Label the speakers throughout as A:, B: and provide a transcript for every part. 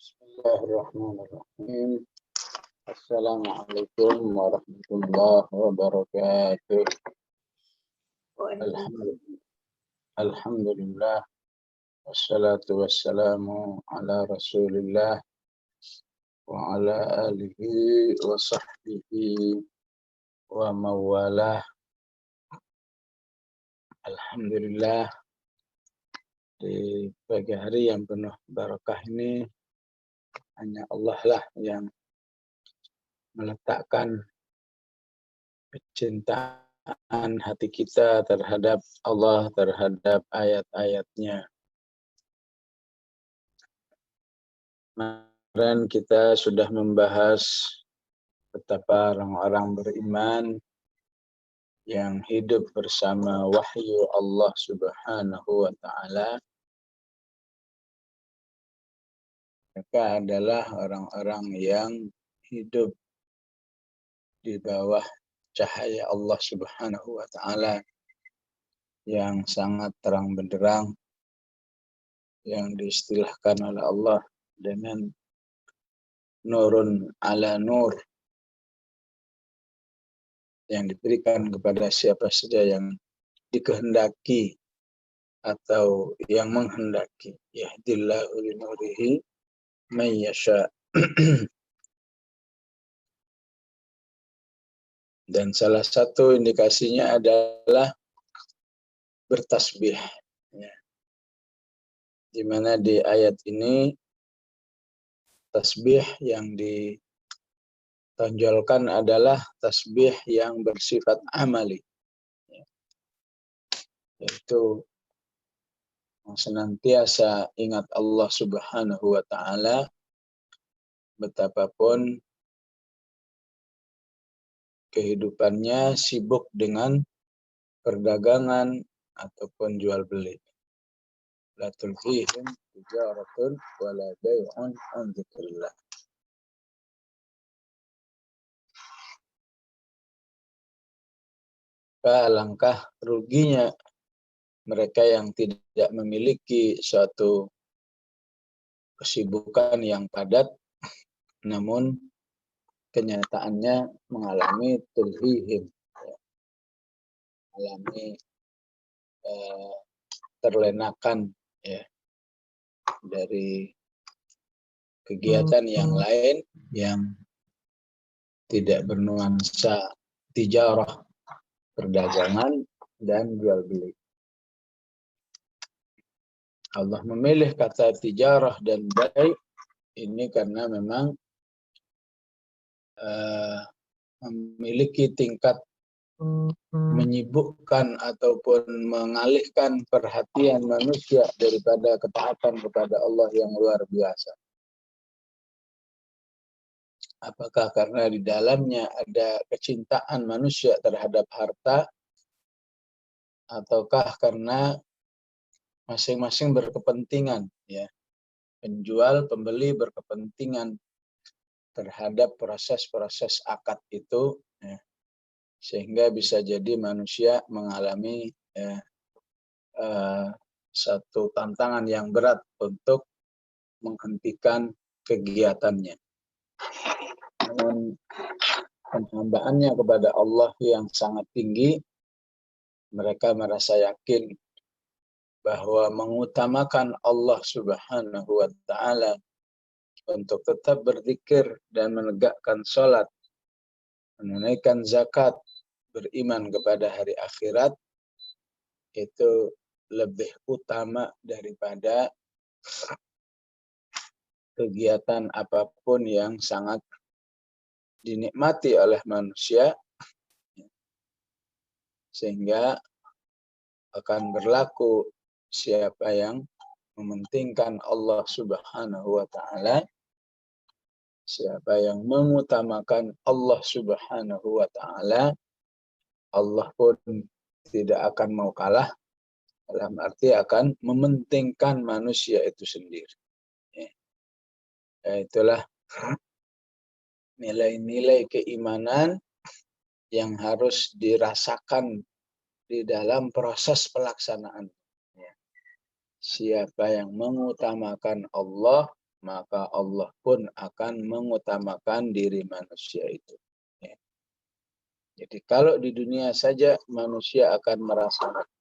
A: Bismillahirrahmanirrahim. Assalamualaikum warahmatullahi wabarakatuh. Alhamdulillah. Wassalatu wassalamu ala rasulillah wa ala alihi wa sahbihi wa mawalah. Alhamdulillah, di pagi hari yang penuh barakah ini hanya Allah lah yang meletakkan kecintaan hati kita terhadap Allah, terhadap ayat-ayatnya. Kemarin kita sudah membahas betapa orang-orang beriman yang hidup bersama wahyu Allah Subhanahu wa Ta'ala, mereka adalah orang-orang yang hidup di bawah cahaya Allah Subhanahu wa Ta'ala yang sangat terang benderang, yang diistilahkan oleh Allah dengan nurun ala nur, yang diberikan kepada siapa saja yang dikehendaki atau yang menghendaki. Yahdillahu li nurihi man yasha. Dan salah satu indikasinya adalah bertasbih, ya. Di mana di ayat ini tasbih yang ditonjolkan adalah tasbih yang bersifat amali, ya. Yaitu senantiasa ingat Allah Subhanahu wa Ta'ala betapapun kehidupannya sibuk dengan perdagangan ataupun jual beli. La tulhihim tijaratun wala bai'un an dzikrillah. Alangkah ruginya mereka yang tidak memiliki suatu kesibukan yang padat, namun kenyataannya mengalami tulhihim, ya. Mengalami terlenakan, ya, dari kegiatan yang lain yang tidak bernuansa tijarah, perdagangan dan jual beli. Allah memilih kata tijarah dan bai' ini karena memang memiliki tingkat menyibukkan ataupun mengalihkan perhatian manusia daripada ketaatan kepada Allah yang luar biasa. Apakah karena di dalamnya ada kecintaan manusia terhadap harta, ataukah karena masing-masing berkepentingan, ya. Penjual, pembeli berkepentingan terhadap proses-proses akad itu, ya. Sehingga bisa jadi manusia mengalami satu tantangan yang berat untuk menghentikan kegiatannya. Namun penghambaannya kepada Allah yang sangat tinggi, mereka merasa yakin bahwa mengutamakan Allah Subhanahu wa Ta'ala untuk tetap berzikir dan menegakkan sholat, menunaikan zakat, beriman kepada hari akhirat, itu lebih utama daripada kegiatan apapun yang sangat dinikmati oleh manusia, sehingga akan berlaku siapa yang mementingkan Allah Subhanahu wa Ta'ala, siapa yang mengutamakan Allah Subhanahu wa Ta'ala, Allah pun tidak akan mau kalah, dalam arti akan mementingkan manusia itu sendiri. Itulah nilai-nilai keimanan yang harus dirasakan di dalam proses pelaksanaan. Siapa yang mengutamakan Allah, maka Allah pun akan mengutamakan diri manusia itu. Ya. Jadi kalau di dunia saja manusia akan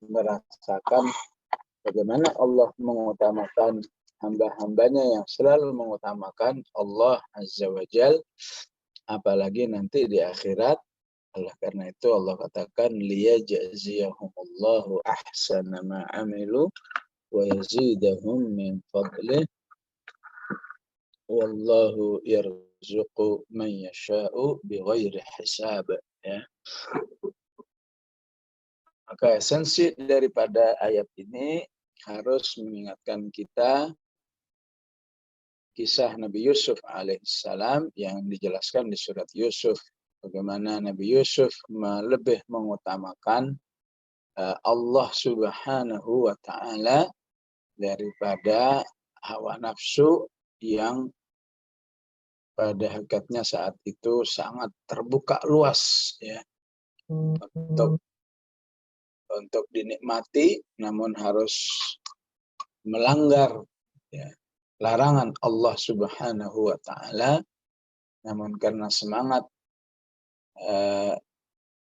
A: merasakan bagaimana Allah mengutamakan hamba-hambanya yang selalu mengutamakan Allah Azza wa Jal, apalagi nanti di akhirat. Oleh karena itu Allah katakan liyajziyahumullahu ahsana ma amilu wa yazidahum min fadlih wallahu yarzuqu man yasha'u bighairi hisab. Ya. Maka esensi daripada ayat ini harus mengingatkan kita kisah Nabi Yusuf alaihissalam yang dijelaskan di surat Yusuf. Bagaimana Nabi Yusuf lebih mengutamakan Allah Subhanahu wa Ta'ala daripada hawa nafsu yang pada hakikatnya saat itu sangat terbuka luas, ya, untuk dinikmati, namun harus melanggar, ya, larangan Allah Subhanahu wa Ta'ala. Namun karena semangat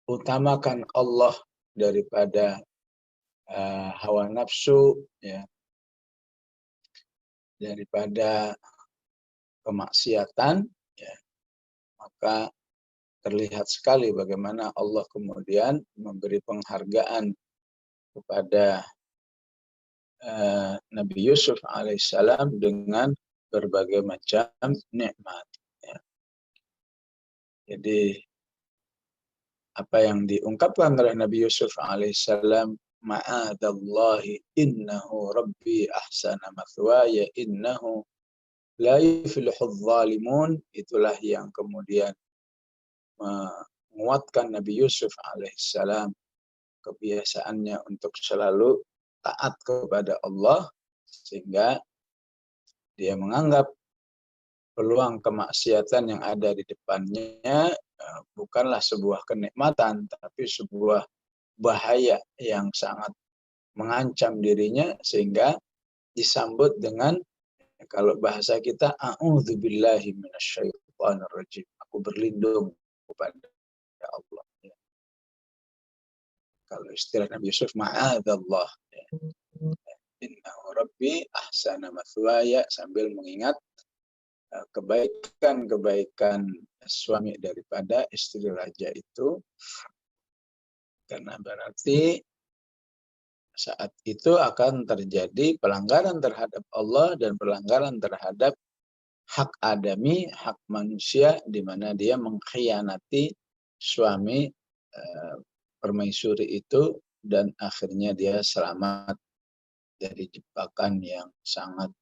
A: utamakan Allah daripada hawa nafsu, ya, daripada kemaksiatan, ya, maka terlihat sekali bagaimana Allah kemudian memberi penghargaan kepada Nabi Yusuf alaihissalam dengan berbagai macam nikmat. Ya. Jadi apa yang diungkapkan oleh Nabi Yusuf alaihissalam, ma'adallahi innahu rabbi ahsana mathwaya innahu la yuflihudz zalimun, itulah yang kemudian menguatkan Nabi Yusuf alaihissalam kebiasaannya untuk selalu taat kepada Allah, sehingga dia menganggap peluang kemaksiatan yang ada di depannya bukanlah sebuah kenikmatan, tapi sebuah bahaya yang sangat mengancam dirinya, sehingga disambut dengan, kalau bahasa kita, a'udzubillahi minasyaitonir rajim, aku berlindung kepada Allah. Ya. Kalau istilah Nabi Yusuf, ma'adzallah, ya. Innahu rabbi ahsana mathwaya, sambil mengingat kebaikan-kebaikan suami daripada istri raja itu, karena berarti saat itu akan terjadi pelanggaran terhadap Allah dan pelanggaran terhadap hak adami, hak manusia, di mana dia mengkhianati suami permaisuri itu, dan akhirnya dia selamat dari jebakan yang sangat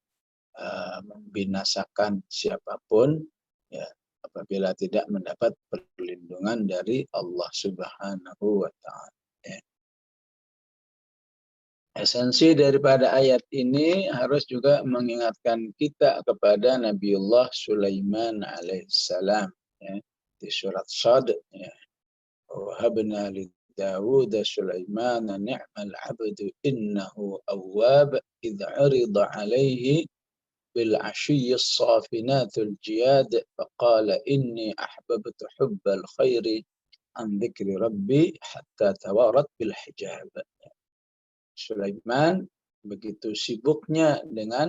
A: membinasakan siapapun, ya, apabila tidak mendapat perlindungan dari Allah Subhanahu wa Ta'ala. Ya. Esensi daripada ayat ini harus juga mengingatkan kita kepada Nabiullah Sulaiman alaihissalam, ya, di surat Shad, ya. Wahabna li Dawud Sulaiman ni'mal 'abdu innahu awwab idh 'urida 'alaihi بالعشي الصافنات الجياد فقال إني أحببت حب الخير عن ذكر ربي حتى توارت بالحجاب. Sulaiman begitu sibuknya dengan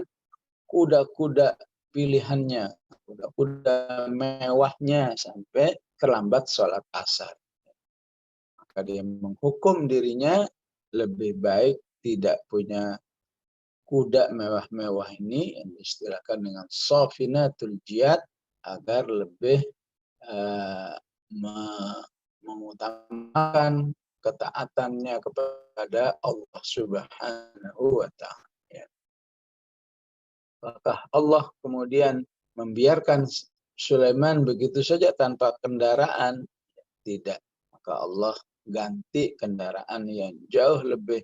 A: kuda-kuda pilihannya, kuda-kuda mewahnya, sampai terlambat sholat asar. Maka dia menghukum dirinya lebih baik tidak punya kuda mewah-mewah ini, yang diistilahkan dengan safinatul jiyad, agar lebih mengutamakan ketaatannya kepada Allah Subhanahu wa Ta'ala. Ya. Maka Allah kemudian membiarkan Sulaiman begitu saja tanpa kendaraan? Tidak. Maka Allah ganti kendaraan yang jauh lebih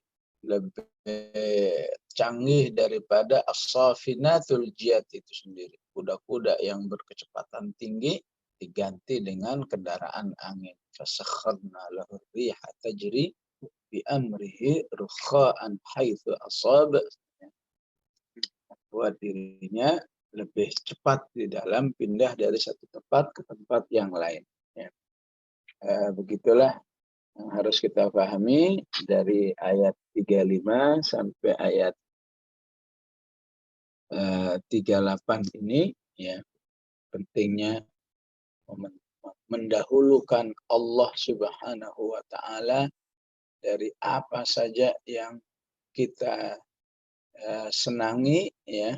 A: canggih daripada as-safinatul jiyad itu sendiri. Kuda-kuda yang berkecepatan tinggi diganti dengan kendaraan angin. Fasakharna lahu riha tajri bi amrihi rukha'an haitsu asab. Buat dirinya lebih cepat di dalam pindah dari satu tempat ke tempat yang lain. Ya. Begitulah yang harus kita pahami dari ayat 35 sampai ayat 38 ini, ya, pentingnya mendahulukan Allah Subhanahu wa Ta'ala dari apa saja yang kita senangi, ya.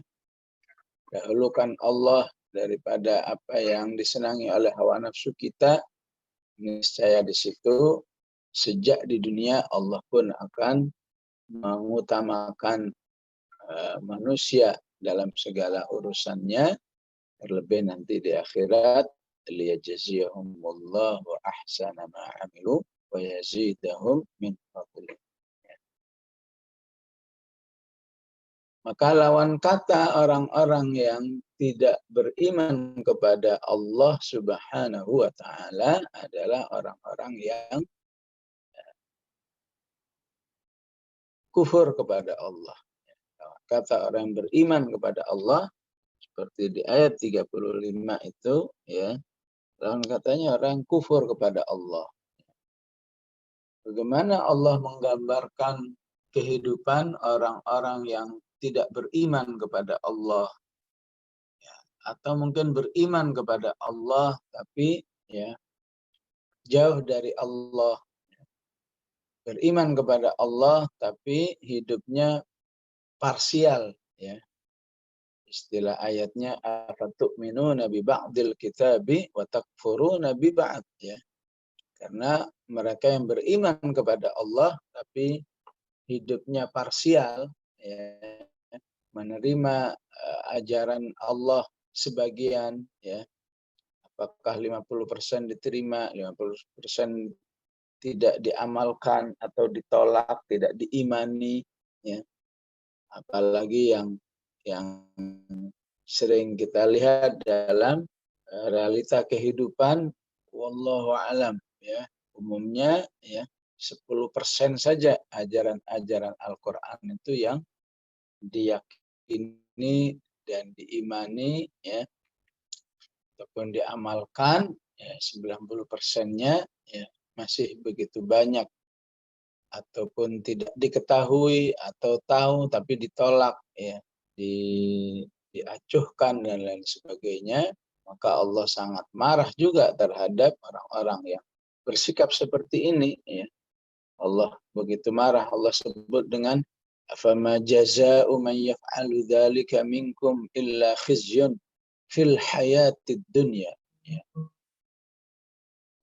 A: Dahulukan Allah daripada apa yang disenangi oleh hawa nafsu kita. Niscaya di situ sejak di dunia Allah pun akan mengutamakan manusia dalam segala urusannya, terlebih nanti di akhirat, liyajziyahumullahu ahsana ma amilu wa yazidahum min fadlih. Maka lawan kata orang-orang yang tidak beriman kepada Allah Subhanahu wa Ta'ala adalah orang-orang yang kufur kepada Allah. Kata orang yang beriman kepada Allah seperti di ayat 35 itu, ya, lawan katanya orang kufur kepada Allah. Bagaimana Allah menggambarkan kehidupan orang-orang yang tidak beriman kepada Allah, ya, atau mungkin beriman kepada Allah tapi, ya, jauh dari Allah. Beriman kepada Allah tapi hidupnya parsial, ya. Istilah ayatnya afatu'minuna bi ba'dil kitabi wa takfuruna bi ba'd, ya. Karena mereka yang beriman kepada Allah tapi hidupnya parsial, ya, menerima ajaran Allah sebagian, ya. Apakah 50% diterima, 50% tidak diamalkan atau ditolak, tidak diimani, ya. Apalagi yang sering kita lihat dalam realita kehidupan, wallahu alam, ya, umumnya, ya, 10% saja ajaran-ajaran Al-Qur'an itu yang diyakini dan diimani, ya, ataupun diamalkan, ya, 90%-nya, ya, masih begitu banyak ataupun tidak diketahui atau tahu tapi ditolak, ya, diacuhkan dan lain sebagainya. Maka Allah sangat marah juga terhadap orang-orang yang bersikap seperti ini, ya. Allah begitu marah. Allah sebut dengan afama jazaa'u man yaf'alu dzalika minkum illa khizyun fil hayatid dunya, ya.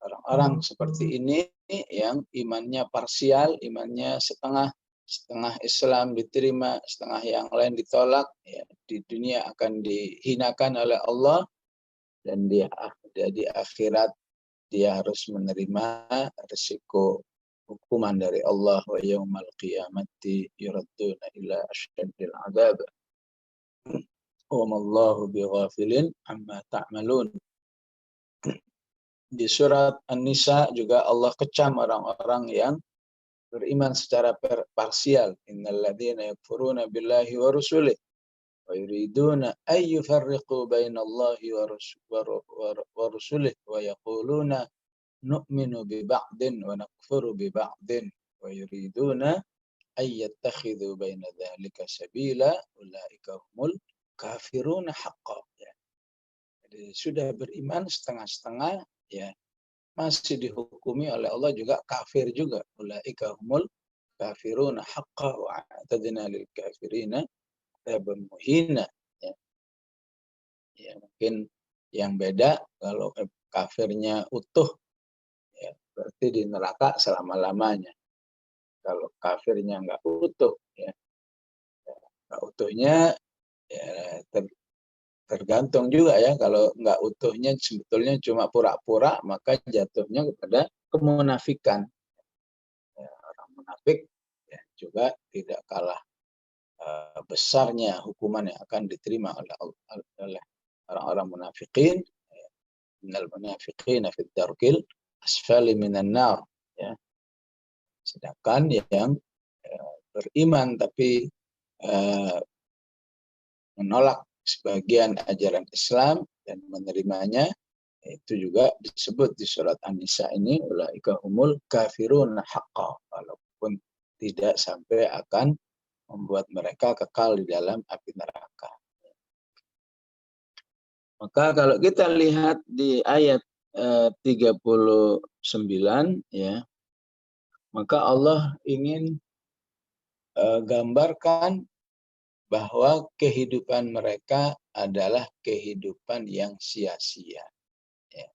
A: Orang-orang seperti ini yang imannya parsial, imannya setengah Islam diterima, setengah yang lain ditolak, ya, di dunia akan dihinakan oleh Allah, dan di akhirat dia harus menerima risiko hukuman dari Allah. Wa yaumal qiyamati yuradduna ila asyaddil adzab wa mallahu bighafilin amma ta'malun. Di surat An-Nisa juga Allah kecam orang-orang yang beriman secara parsial. Innalladzina yakfuruna billahi wa rusulih wa yuriduna ay yufarriqu bainallahi wa rusulih wa yaquluna nu'minu bi ba'din wa nakfuru bi ba'din wa yuriduna ay yattakhidhu baina dzalika sabila ulaika humul kafiruna haqqan. Jadi sudah beriman setengah-setengah, ya, masih dihukumi oleh Allah juga kafir juga. Ulaika humul kafiruna haqqan wa a'tadna lil kafirina adzaban muhina, ya. Ya, mungkin yang beda kalau kafirnya utuh, ya, berarti di neraka selama-lamanya. Kalau kafirnya nggak utuh, ya, nggak utuhnya, ya, tergantung juga, ya. Kalau nggak utuhnya sebetulnya cuma pura-pura, maka jatuhnya kepada kemunafikan. Ya, orang munafik, ya, juga tidak kalah besarnya hukuman yang akan diterima oleh orang-orang munafikin. Innal munafiqina fid darkil asfali minan nar, ya. Sedangkan yang beriman tapi menolak sebagian ajaran Islam dan menerimanya, itu juga disebut di surat An-Nisa ini ulaika humul kafirun haqqa, walaupun tidak sampai akan membuat mereka kekal di dalam api neraka. Maka kalau kita lihat di ayat 39 ya, maka Allah ingin gambarkan bahwa kehidupan mereka adalah kehidupan yang sia-sia. Ya.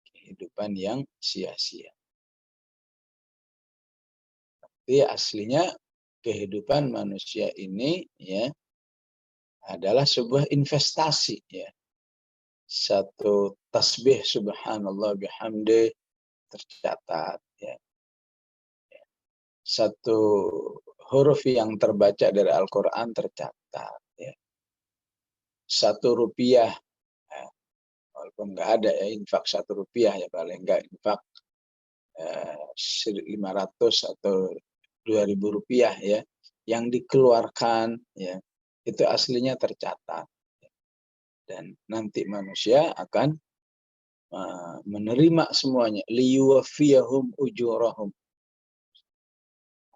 A: Kehidupan yang sia-sia. Tapi aslinya kehidupan manusia ini ya adalah sebuah investasi ya. Satu tasbih subhanallah bihamdi tercatat ya. Satu huruf yang terbaca dari Al-Quran tercatat ya. 1 rupiah ya. Walaupun nggak ada ya infak 1 rupiah ya, paling nggak infak 500 atau 2.000 rupiah ya yang dikeluarkan ya itu aslinya tercatat dan nanti manusia akan menerima semuanya, liyuwaffiyahum ujurahum,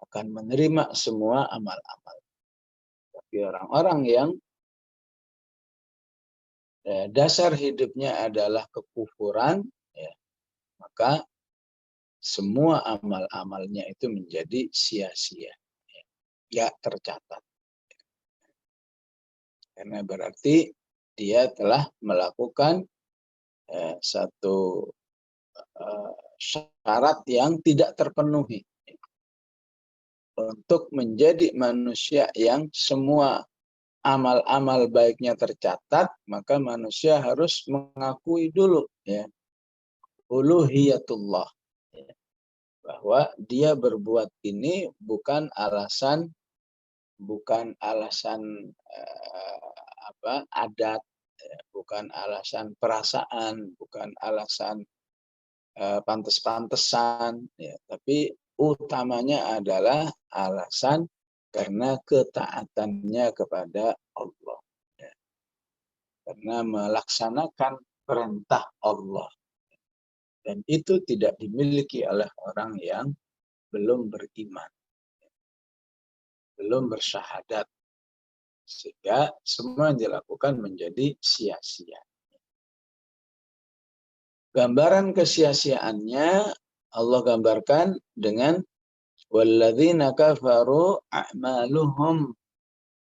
A: akan menerima semua amal-amal. Tapi orang-orang yang dasar hidupnya adalah kekufuran ya, maka semua amal-amalnya itu menjadi sia-sia, ya tercatat. Karena berarti dia telah melakukan satu syarat yang tidak terpenuhi untuk menjadi manusia yang semua amal-amal baiknya tercatat. Maka manusia harus mengakui dulu ya uluhiyatullah ya, bahwa dia berbuat ini bukan alasan adat, bukan alasan perasaan, bukan alasan pantes-pantesan, ya, tapi utamanya adalah alasan karena ketaatannya kepada Allah, ya, karena melaksanakan perintah Allah, dan itu tidak dimiliki oleh orang yang belum beriman, belum bersyahadat, sehingga semua yang dilakukan menjadi sia-sia. Gambaran kesia-siaannya Allah gambarkan dengan walladzina kafaru a'maluhum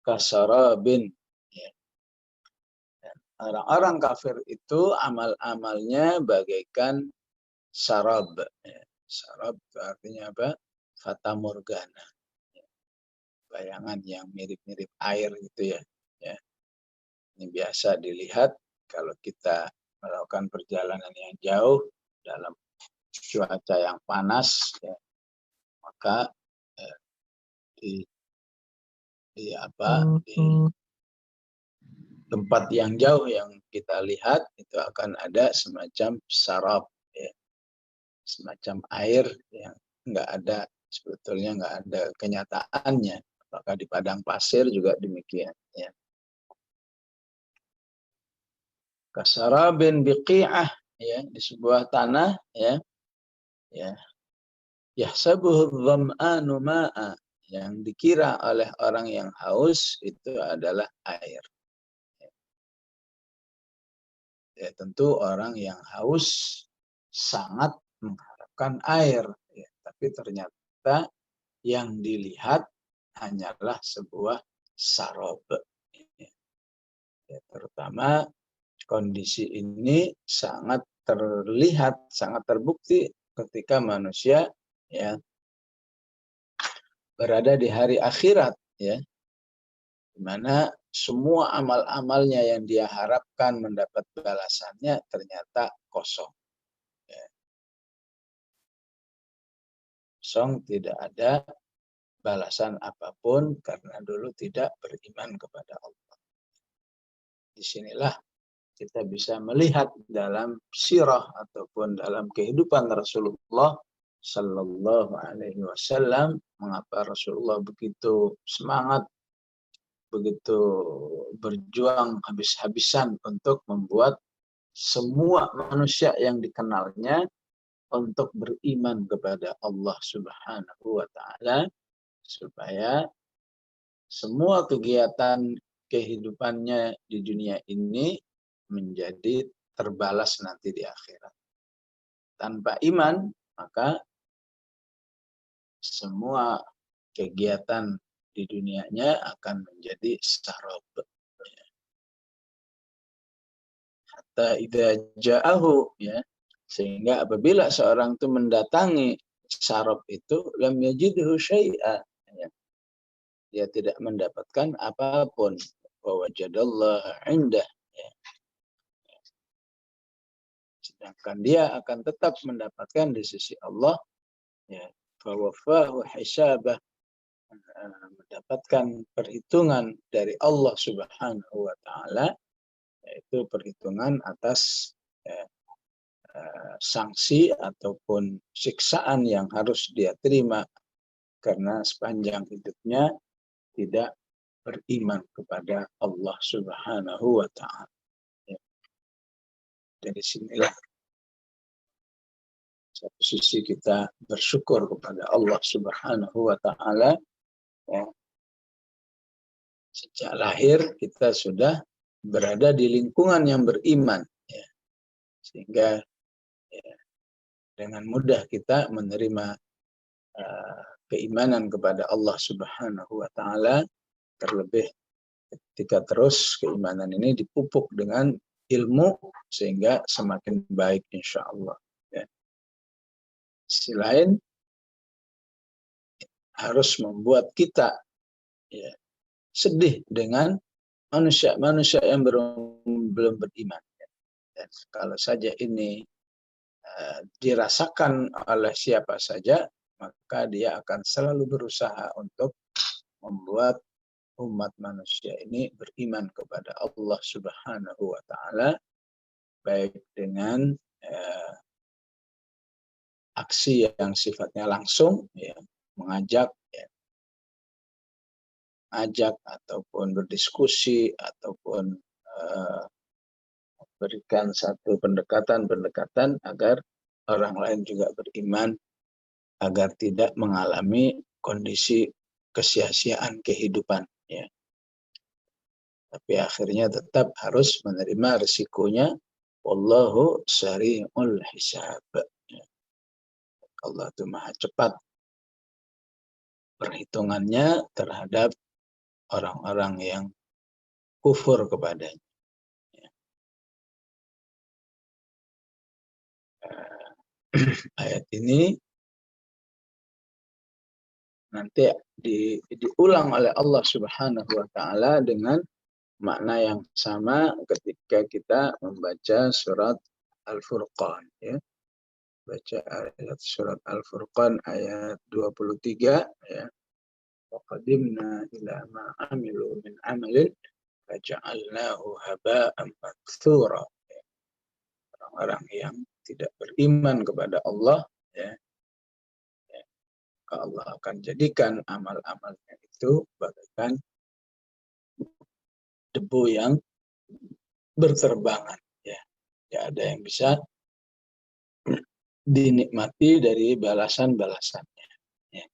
A: kasarabin. Orang-orang kafir itu amal-amalnya bagaikan sarab. Sarab itu artinya apa? Fata morgana. Bayangan yang mirip-mirip air gitu ya. Ini biasa dilihat kalau kita melakukan perjalanan yang jauh dalam cuaca yang panas, ya, maka di tempat yang jauh yang kita lihat itu akan ada semacam sarab, ya, semacam air yang sebetulnya nggak ada kenyataannya. Apakah di padang pasir juga demikian, ya. Kasarabin biqi'ah, ya, di sebuah tanah, ya, yahsabuhu dham'anu ma'a, yang dikira oleh orang yang haus itu adalah air. Ya, tentu orang yang haus sangat mengharapkan air, ya, tapi ternyata yang dilihat hanyalah sebuah sarab. Ya, terutama kondisi ini sangat terlihat, sangat terbukti ketika manusia ya berada di hari akhirat, ya, di mana semua amal-amalnya yang dia harapkan mendapat balasannya ternyata kosong. Ya. Kosong, tidak ada balasan apapun karena dulu tidak beriman kepada Allah. Disinilah kita bisa melihat dalam sirah ataupun dalam kehidupan Rasulullah Sallallahu Alaihi Wasallam mengapa Rasulullah begitu semangat begitu berjuang habis-habisan untuk membuat semua manusia yang dikenalnya untuk beriman kepada Allah Subhanahu wa Ta'ala, supaya semua kegiatan kehidupannya di dunia ini menjadi terbalas nanti di akhirat. Tanpa iman, maka semua kegiatan di dunianya akan menjadi sarab. Hatta idza ja'ahu, ya. Sehingga apabila seorang itu mendatangi sarab itu, lam yajidhu syai'a, ya. Dia tidak mendapatkan apapun. Wa wajadallaha 'indah, ya. Sedangkan dia akan tetap mendapatkan di sisi Allah, ya. Fa wafahu hisabah, mendapatkan perhitungan dari Allah Subhanahu wa Ta'ala, yaitu perhitungan atas sanksi ataupun siksaan yang harus dia terima karena sepanjang hidupnya tidak beriman kepada Allah Subhanahu wa Ta'ala. Ya. Dari sinilah satu sisi kita bersyukur kepada Allah Subhanahu wa Ta'ala, ya. Sejak lahir kita sudah berada di lingkungan yang beriman, ya. Sehingga ya, dengan mudah kita menerima keimanan kepada Allah Subhanahu wa Ta'ala, terlebih ketika terus keimanan ini dipupuk dengan ilmu sehingga semakin baik insya Allah. Ya. Sisi lain harus membuat kita, ya, sedih dengan manusia-manusia yang belum beriman. Dan kalau saja ini dirasakan oleh siapa saja, maka dia akan selalu berusaha untuk membuat umat manusia ini beriman kepada Allah Subhanahu wa Ta'ala, baik dengan aksi yang sifatnya langsung, ya, mengajak, ya, ataupun berdiskusi, ataupun berikan satu pendekatan agar orang lain juga beriman, agar tidak mengalami kondisi kesia-siaan kehidupan, ya. Tapi akhirnya tetap harus menerima risikonya. Wallahu sari'ul hisab. Ya. Allah itu maha cepat perhitungannya terhadap orang-orang yang kufur kepadanya. Ya. Ayat ini nanti diulang oleh Allah Subhanahu wa Ta'ala dengan makna yang sama ketika kita membaca surat Al-Furqan, ya. Baca ayat surat Al-Furqan ayat 23, ya. Wa qadimna ila ma amilu min amalin faja'alnahu haba'an mantsura. Orang-orang yang tidak beriman kepada Allah, ya, Allah akan jadikan amal-amalnya itu bagaikan debu yang berterbangan, ya. Tidak ada yang bisa dinikmati dari balasan-balasannya, ya.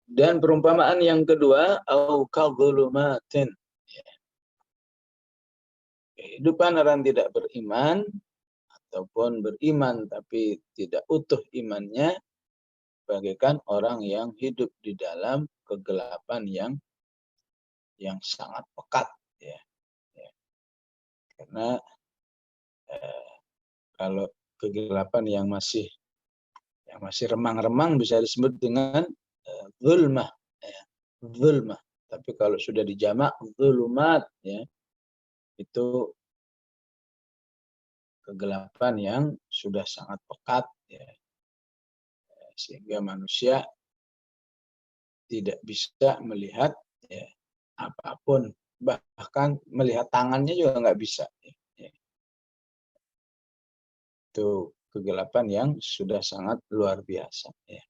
A: Dan perumpamaan yang kedua, au kadzulumatin, ya. Kehidupan orang tidak beriman ataupun beriman tapi tidak utuh imannya, bagaikan orang yang hidup di dalam kegelapan yang sangat pekat, ya. Ya. Karena kalau kegelapan yang masih remang-remang bisa disebut dengan zulmah, ya. Zulmah. Tapi kalau sudah dijamak zulumat, ya, itu kegelapan yang sudah sangat pekat, ya. Sehingga manusia tidak bisa melihat, ya, apapun, bahkan melihat tangannya juga nggak bisa, ya. Itu kegelapan yang sudah sangat luar biasa, ya.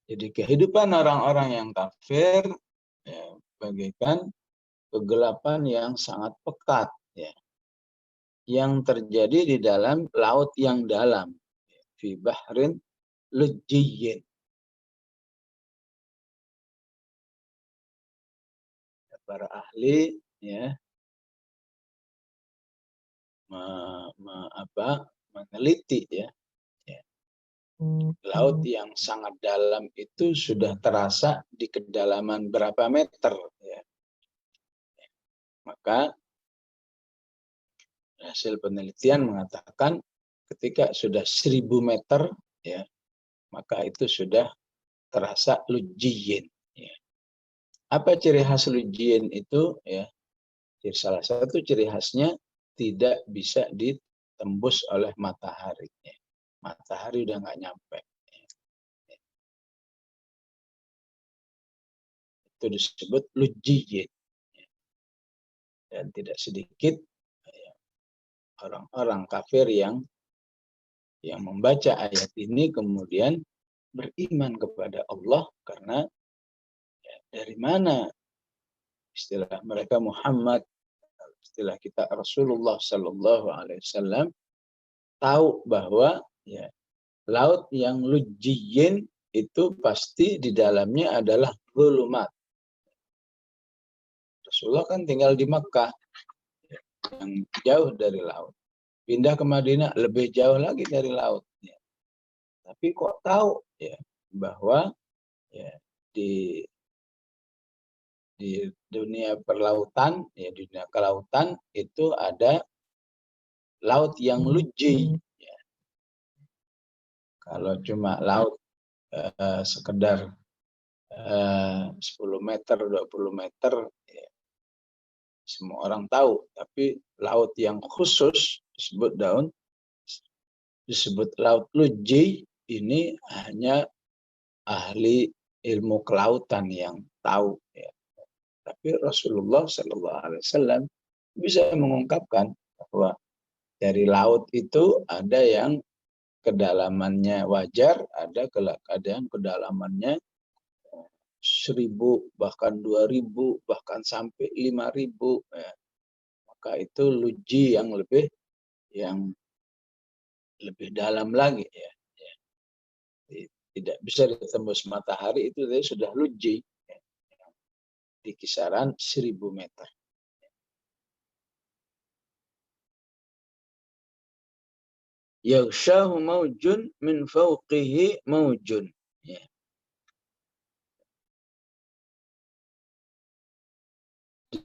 A: Jadi kehidupan orang-orang yang kafir ya, bagaikan kegelapan yang sangat pekat ya, yang terjadi di dalam laut yang dalam, fi bahrin lujjiyyin. Para ahli ya meneliti ya, ya, laut yang sangat dalam itu sudah terasa di kedalaman berapa meter ya. Maka hasil penelitian mengatakan ketika sudah 1000 meter ya, maka itu sudah terasa lujjiyyin ya. Apa ciri khas lujjiyyin itu ya? Salah satu ciri khasnya tidak bisa ditembus oleh matahari. Matahari udah nggak nyampe. Itu disebut lujjiyyin. Dan tidak sedikit orang-orang kafir yang membaca ayat ini kemudian beriman kepada Allah karena dari mana istilah mereka Muhammad, istilah kita Rasulullah Sallallahu Alaihi Wasallam tahu bahwa ya, laut yang lujjiyyin itu pasti di dalamnya adalah zulumat. Rasulullah kan tinggal di Makkah yang jauh dari laut. Pindah ke Madinah lebih jauh lagi dari laut. Ya. Tapi kok tahu ya bahwa ya, di dunia perlautan, ya dunia kelautan itu ada laut yang lujji. Ya. Kalau cuma laut sekedar 10 meter, 20 meter, ya, semua orang tahu. Tapi laut yang khusus disebut laut lujji, ini hanya ahli ilmu kelautan yang tahu. Ya. Tapi Rasulullah Shallallahu Alaihi Wasallam bisa mengungkapkan bahwa dari laut itu ada yang kedalamannya wajar, ada yang kedalamannya 1000, bahkan 2000, bahkan sampai 5000. Ya. Maka itu luji yang lebih dalam lagi ya. Ya. Tidak bisa ditembus matahari, itu sudah luji ya. Di kisaran 1000 meter. Yaghshahu maujun min fawqihi maujun. Ya.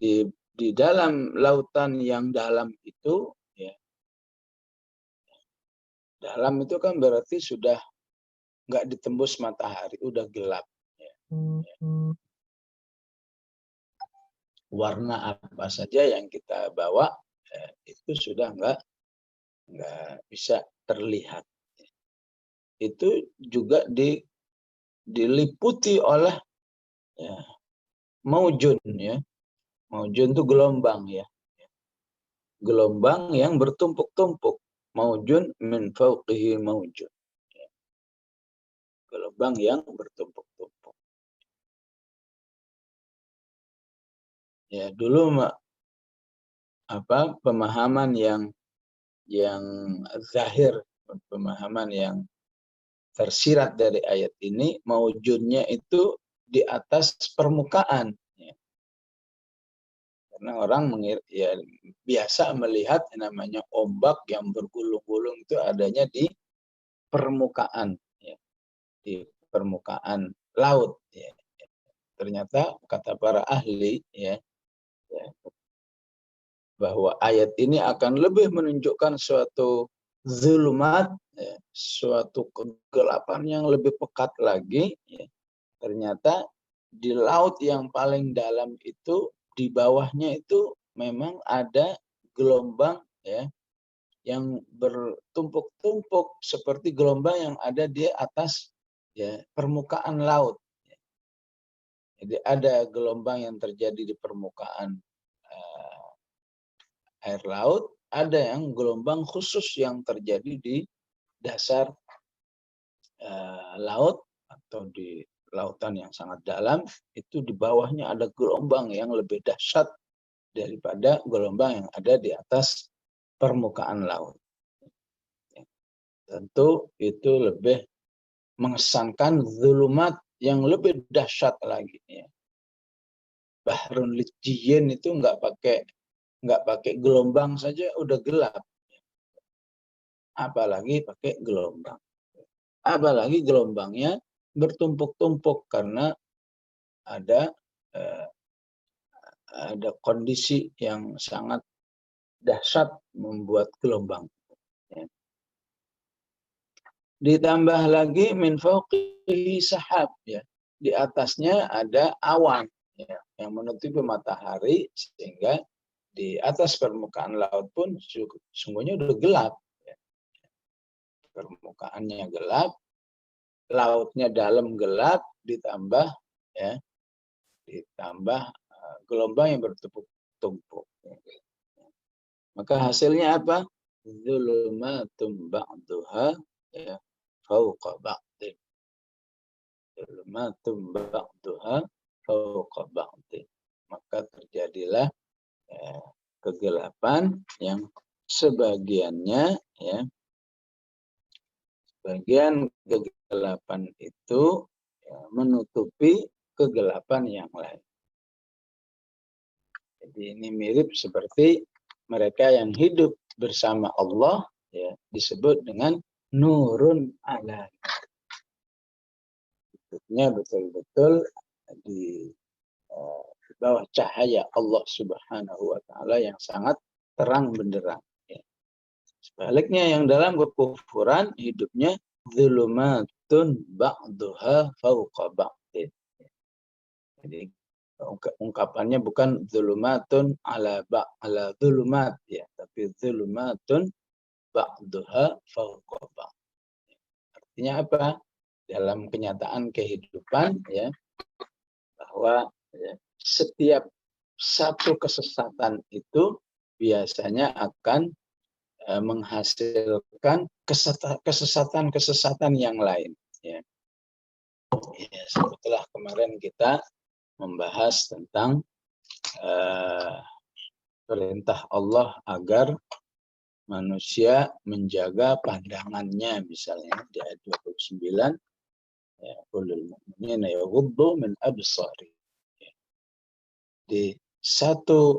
A: Di dalam lautan yang dalam itu ya, dalam itu kan berarti sudah nggak ditembus matahari, udah gelap ya. Ya. Warna apa saja yang kita bawa ya, itu sudah nggak bisa terlihat. Itu juga diliputi oleh ya, maujun ya. Maujun itu gelombang ya. Gelombang yang bertumpuk-tumpuk. Maujun min fawqihi maujun. Ya. Gelombang yang bertumpuk-tumpuk. Ya, dulu pemahaman yang zahir, pemahaman yang tersirat dari ayat ini, maujunnya itu di atas permukaan. Ya. Karena orang biasa melihat namanya ombak yang bergulung-gulung itu adanya di permukaan, ya, di permukaan laut. Ya. Ternyata kata para ahli ya, bahwa ayat ini akan lebih menunjukkan suatu zulumat, ya, suatu kegelapan yang lebih pekat lagi. Ya. Ternyata di laut yang paling dalam itu, di bawahnya itu memang ada gelombang ya, yang bertumpuk-tumpuk seperti gelombang yang ada di atas ya, permukaan laut. Jadi ada gelombang yang terjadi di permukaan air laut, ada yang gelombang khusus yang terjadi di dasar laut, atau di lautan yang sangat dalam, itu di bawahnya ada gelombang yang lebih dahsyat daripada gelombang yang ada di atas permukaan laut. Tentu itu lebih mengesankan zulumat yang lebih dahsyat lagi. Ya. Bahrun Lijjiyin itu nggak pakai gelombang saja udah gelap, apalagi pakai gelombang. Apalagi gelombangnya bertumpuk-tumpuk karena ada kondisi yang sangat dahsyat membuat gelombang. Ya. Ditambah lagi min fauqihi sahab, ya. Di atasnya ada awan, ya, yang menutupi matahari sehingga di atas permukaan laut pun sungguhnya udah gelap. Ya. Permukaannya gelap, lautnya dalam gelap, ditambah gelombang yang bertumpuk-tumpuk. Maka hasilnya apa? Zulumatum ba'duha ya fauqa ba'din. Zulumatum ba'duha fauqa ba'din. Maka terjadilah kegelapan yang sebagiannya, ya, bagian kegelapan itu ya, menutupi kegelapan yang lain. Jadi ini mirip seperti mereka yang hidup bersama Allah, ya, disebut dengan nurun ala. Hidupnya betul-betul di bawah cahaya Allah Subhanahu wa Ta'ala yang sangat terang benderang. Ya. Sebaliknya yang dalam kekufuran hidupnya zulumatun ba'duha fauqa ba'din. Jadi ungkapannya bukan zulumatun ala zulumat, ya, tapi zulumatun ba'duha fauqa ba'din. Artinya apa? Dalam kenyataan kehidupan, ya, bahwa ya, setiap satu kesesatan itu biasanya akan menghasilkan kesesatan-kesesatan yang lain. Ya. Ya, setelah kemarin kita membahas tentang perintah Allah agar manusia menjaga pandangannya, misalnya di ayat 29, ya, ulul mu'minina yaghuddu min absari. Di satu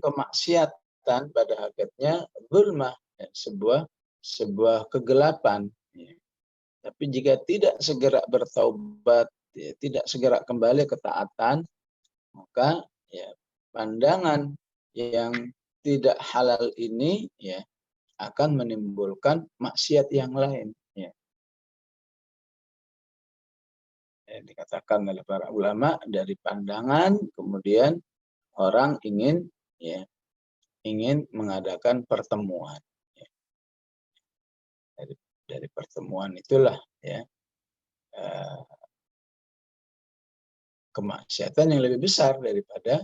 A: kemaksiatan pada hakikatnya zulmah, ya, sebuah kegelapan. Ya. Tapi jika tidak segera bertaubat, ya, tidak segera kembali ke taatan, maka ya, pandangan yang tidak halal ini, ya, akan menimbulkan maksiat yang lain. Ya. Ya, dikatakan oleh para ulama, dari pandangan kemudian orang ingin mengadakan pertemuan. Ya. Dari pertemuan itulah, ya, kemaksiatan yang lebih besar daripada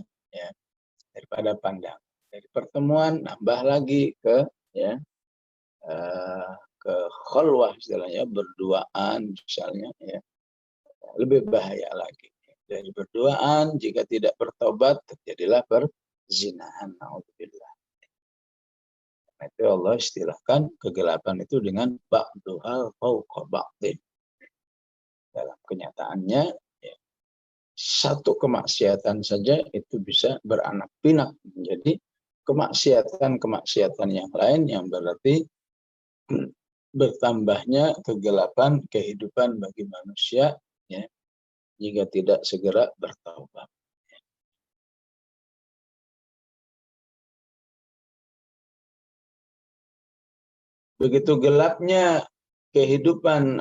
A: pandangan. Dari pertemuan nambah lagi ke ke khalwah, istilahnya berduaan misalnya, ya, lebih bahaya lagi. Dari berduaan jika tidak bertobat terjadilah perzinahan. Naudzubillah. Nah, itu Allah istilahkan kegelapan itu dengan ba'duha fauqa ba'din. Dalam kenyataannya, ya, satu kemaksiatan saja itu bisa beranak pinak menjadi kemaksiatan yang lain, yang berarti bertambahnya kegelapan kehidupan bagi manusia, ya, jika tidak segera bertaubat. Begitu gelapnya kehidupan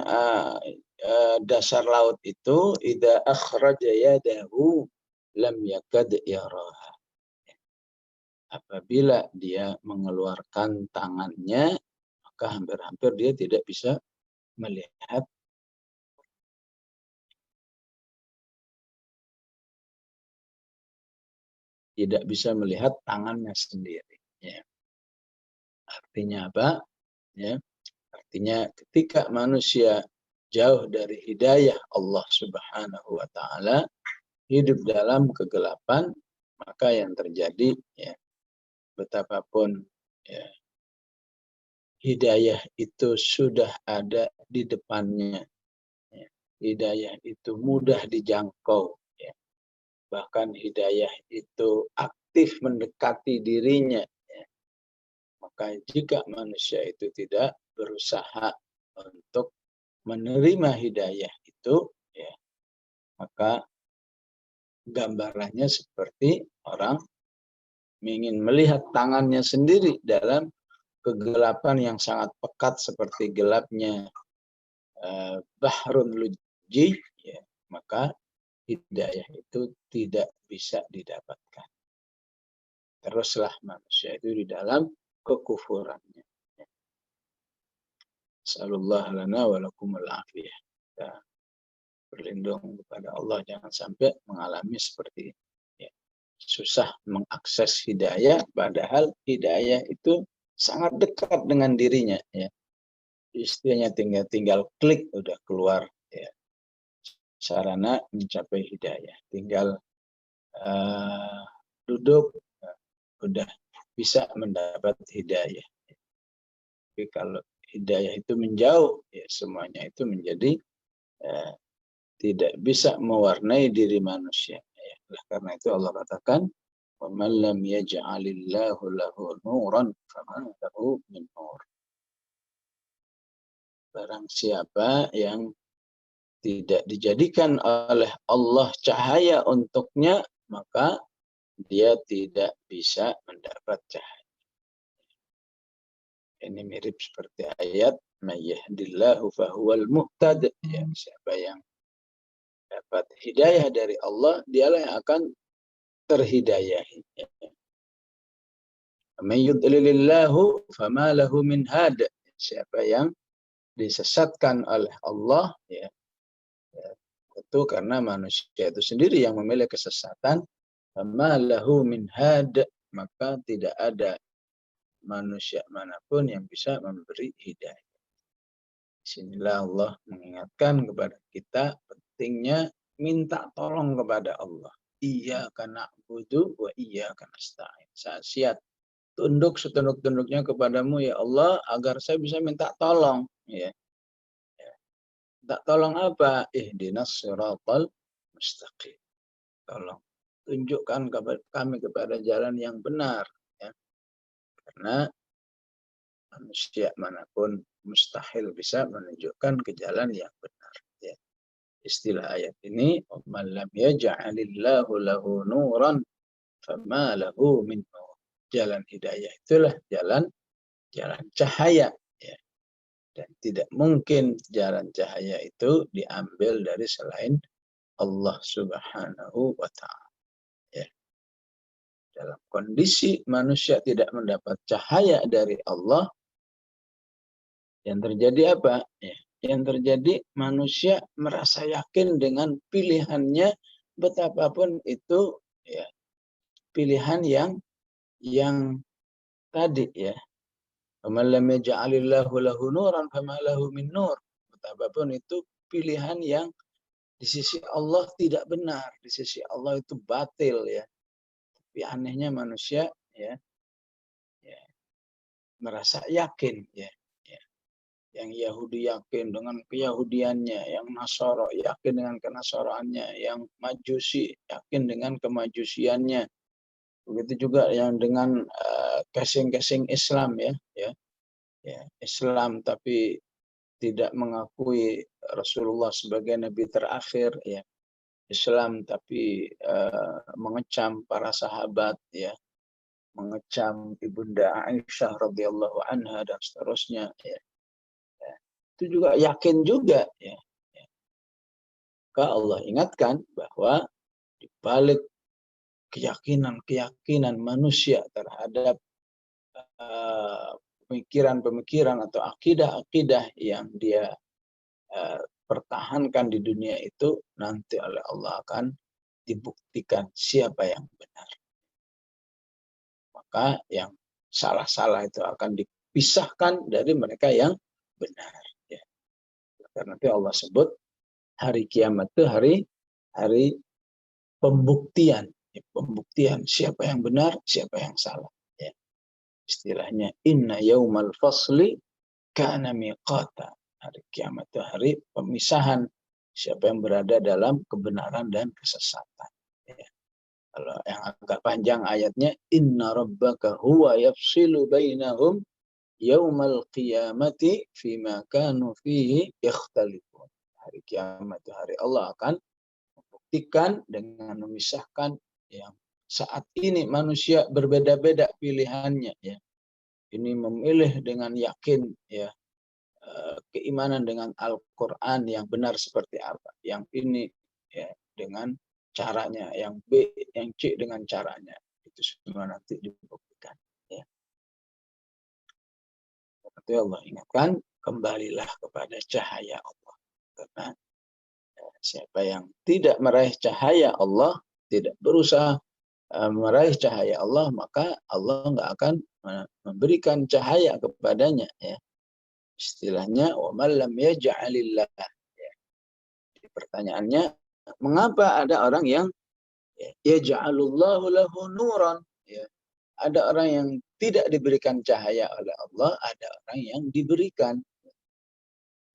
A: dasar laut itu, idza akhraja yadahu lam yakad yaraha. Apabila dia mengeluarkan tangannya, maka hampir-hampir dia tidak bisa melihat. Tidak bisa melihat tangannya sendiri. Ya. Artinya apa? Ya. Artinya ketika manusia jauh dari hidayah Allah Subhanahu wa taala, hidup dalam kegelapan, maka yang terjadi ya, betapapun ya, hidayah itu sudah ada di depannya, ya. Hidayah itu mudah dijangkau, ya. Bahkan hidayah itu aktif mendekati dirinya, ya. Maka jika manusia itu tidak berusaha untuk menerima hidayah itu, ya, maka gambarannya seperti orang ingin melihat tangannya sendiri dalam kegelapan yang sangat pekat seperti gelapnya bahrun lujji, ya, maka hidayah itu tidak bisa didapatkan. Teruslah manusia itu di dalam kekufurannya. Sallallahu lana wa lakumul afiyah. Kita berlindung kepada Allah jangan sampai mengalami seperti ini. Ya. Susah mengakses hidayah, padahal hidayah itu sangat dekat dengan dirinya. Ya. Istilahnya tinggal klik udah keluar, ya, sarana mencapai hidayah. Tinggal duduk, udah bisa mendapat hidayah. Tapi kalau hidayah itu menjauh, ya semuanya itu menjadi tidak bisa mewarnai diri manusia. Ya. Karena itu Allah katakan, وَمَنْ لَمْ يَجْعَلِ اللَّهُ لَهُ نُورًا فَمَا لَهُ مِنْ نُورٍ. Barang siapa yang tidak dijadikan oleh Allah cahaya untuknya, maka dia tidak bisa mendapat cahaya. Ini mirip seperti ayat may yahdillahu fahuwal muhtad. Ya, siapa yang dapat hidayah dari Allah, dialah yang akan terhidayahi. May yudlilillahu fama lahu min had. Siapa yang disesatkan oleh Allah, ya, itu karena manusia itu sendiri yang memilih kesesatan. Fama lahu min had, maka tidak ada manusia manapun yang bisa memberi hidayah. Disinilah Allah mengingatkan kepada kita pentingnya minta tolong kepada Allah. Iyyaka na'budu wa iyyaka nasta'in. Saya tunduk setunduk-tunduknya kepadamu ya Allah agar saya bisa minta tolong. Ya. Minta tolong apa? Ihdinas siratal mustaqim. Tolong tunjukkan kami kepada jalan yang benar. Ya. Karena manusia manapun mustahil bisa menunjukkan ke jalan yang benar. Ya. Istilah ayat ini, "Man lam yaj'alillahu lahu nuran fama lahu min nur." Jalan hidayah itulah jalan cahaya. Ya. Dan tidak mungkin jalan cahaya itu diambil dari selain Allah Subhanahu wa ta'ala. Ya. Dalam kondisi manusia tidak mendapat cahaya dari Allah, yang terjadi apa? Ya. Yang terjadi manusia merasa yakin dengan pilihannya, betapapun itu ya pilihan yang tadi ya. Faman lam yaj'alillahu lahu nuran fama lahu min nur. Betapapun itu pilihan yang di sisi Allah tidak benar, di sisi Allah itu batil ya. Tapi anehnya manusia ya merasa yakin ya. Yang Yahudi yakin dengan keyahudiannya, yang Nasara yakin dengan kenasarannya, yang Majusi yakin dengan kemajusiannya. Begitu juga yang dengan casing-casing Islam ya, Islam tapi tidak mengakui Rasulullah sebagai nabi terakhir ya. Islam tapi mengecam para sahabat ya, mengecam Ibunda Aisyah radhiyallahu anha dan seterusnya ya. Itu juga yakin juga ya. Maka Allah ingatkan bahwa di balik keyakinan manusia terhadap pemikiran-pemikiran atau akidah-akidah yang dia pertahankan di dunia itu, nanti oleh Allah akan dibuktikan siapa yang benar. Maka yang salah-salah itu akan dipisahkan dari mereka yang benar. Ya. Karena itu Allah sebut hari kiamat itu hari pembuktian. Pembuktian siapa yang benar, siapa yang salah. Ya. Istilahnya inna yaumal fasli kana miqata. Hari kiamat itu hari pemisahan siapa yang berada dalam kebenaran dan kesesatan. Ya. Kalau yang agak panjang ayatnya inna rabbaka huwa yafsilu bainahum yaumal qiyamati fima kanu fihi yakhtalifun. Hari kiamat itu hari Allah akan membuktikan dengan memisahkan yang saat ini manusia berbeda-beda pilihannya ya. Ini memilih dengan yakin ya keimanan dengan Al-Qur'an yang benar seperti apa. Yang ini ya dengan caranya, yang B, yang C dengan caranya. Itu semua nanti dibuktikan ya. Tapi Allah ingatkan, kembalilah kepada cahaya Allah. Karena siapa yang tidak meraih cahaya Allah, tidak berusaha meraih cahaya Allah, maka Allah nggak akan memberikan cahaya kepadanya. Ya. Istilahnya, وَمَنْ لَمْ يَجْعَلِ اللَّهِ. Pertanyaannya, mengapa ada orang yang يَجْعَلُ اللَّهُ لَهُ نُورًا? Ya. Ada orang yang tidak diberikan cahaya oleh Allah, ada orang yang diberikan.